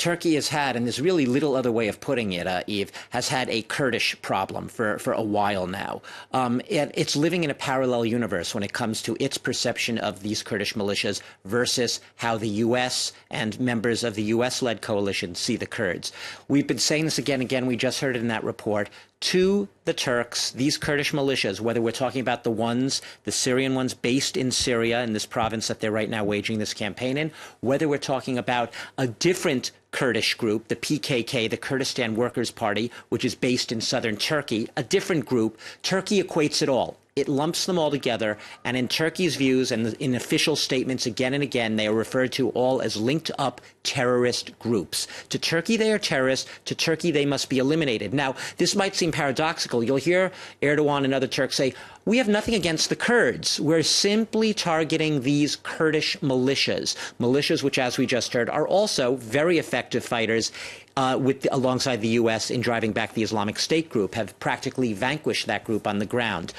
Turkey has had, and there's really little other way of putting it, Eve, has had a Kurdish problem for a while now. It's living in a parallel universe when it comes to its perception of these Kurdish militias versus how the U.S. and members of the U.S.-led coalition see the Kurds. We've been saying this again and again. We just heard it in that report. To the Turks, these Kurdish militias, whether we're talking about the Syrian ones based in Syria, in this province that they're right now waging this campaign in, whether we're talking about a different Kurdish group, the PKK, the Kurdistan Workers' Party, which is based in southern Turkey, a different group, Turkey equates it all. It lumps them all together, and in Turkey's views and in official statements again and again, they are referred to all as linked up terrorist groups. To Turkey, they are terrorists. To Turkey, they must be eliminated. Now, this might seem paradoxical. You'll hear Erdogan and other Turks say, we have nothing against the Kurds. We're simply targeting these Kurdish militias. Militias which, as we just heard, are also very effective fighters alongside the U.S. in driving back the Islamic State group, have practically vanquished that group on the ground.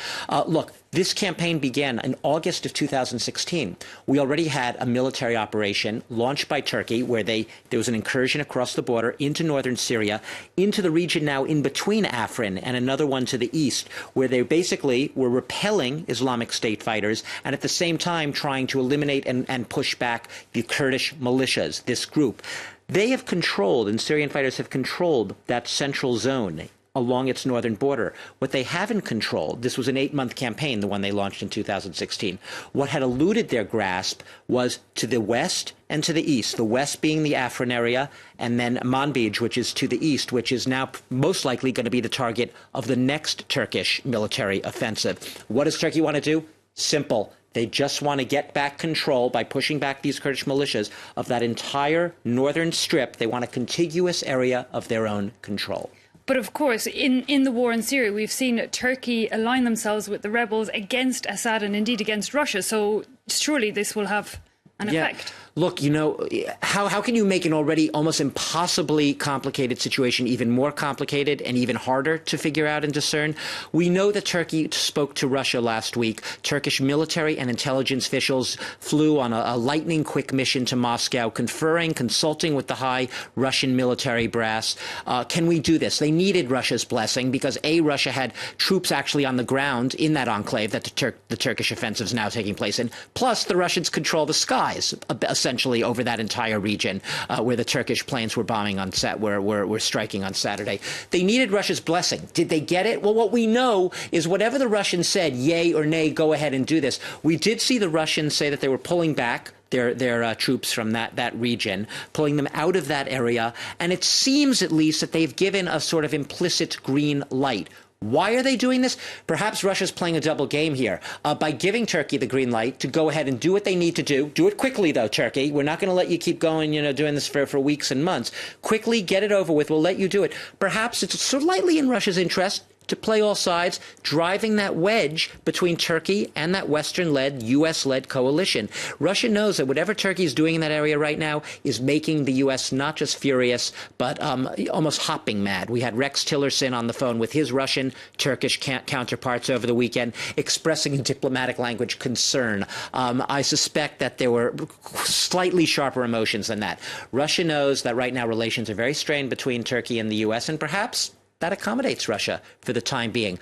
Look, this campaign began in August of 2016. We already had a military operation launched by Turkey where there was an incursion across the border into northern Syria, into the region now in between Afrin and another one to the east, where they basically were repelling Islamic State fighters and at the same time trying to eliminate and push back the Kurdish militias, this group. They have controlled, and Syrian fighters have controlled, that central zone along its northern border. What they haven't controlled, this was an 8-month campaign, the one they launched in 2016. What had eluded their grasp was to the west and to the east, the west being the Afrin area, and then Manbij, which is to the east, which is now most likely going to be the target of the next Turkish military offensive. What does Turkey want to do? Simple. They just want to get back control by pushing back these Kurdish militias of that entire northern strip. They want a contiguous area of their own control. But of course, in the war in Syria, we've seen Turkey align themselves with the rebels against Assad and indeed against Russia. So surely this will have an effect. Look, you know, how can you make an already almost impossibly complicated situation even more complicated and even harder to figure out and discern? We know that Turkey spoke to Russia last week. Turkish military and intelligence officials flew on a lightning-quick mission to Moscow, consulting with the high Russian military brass. Can we do this? They needed Russia's blessing because, A, Russia had troops actually on the ground in that enclave that the Turkish offensive is now taking place in. Plus, the Russians control the skies, essentially over that entire region where the Turkish planes were bombing on were striking on Saturday. They needed Russia's blessing. Did they get it? Well, what we know is whatever the Russians said, yay or nay, go ahead and do this. We did see the Russians say that they were pulling back their troops from that region, pulling them out of that area, and it seems at least that they've given a sort of implicit green light. Why are they doing this? Perhaps Russia's playing a double game here by giving Turkey the green light to go ahead and do what they need to do. Do it quickly, though, Turkey. We're not going to let you keep going, doing this for weeks and months. Quickly, get it over with. We'll let you do it. Perhaps it's slightly in Russia's interest to play all sides, driving that wedge between Turkey and that Western-led, U.S.-led coalition. Russia knows that whatever Turkey is doing in that area right now is making the U.S. not just furious, but almost hopping mad. We had Rex Tillerson on the phone with his Russian, Turkish counterparts over the weekend, expressing in diplomatic language concern. I suspect that there were slightly sharper emotions than that. Russia knows that right now relations are very strained between Turkey and the U.S., and perhaps that accommodates Russia for the time being.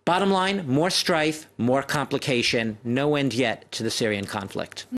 Bottom line, more strife, more complication, no end yet to the Syrian conflict.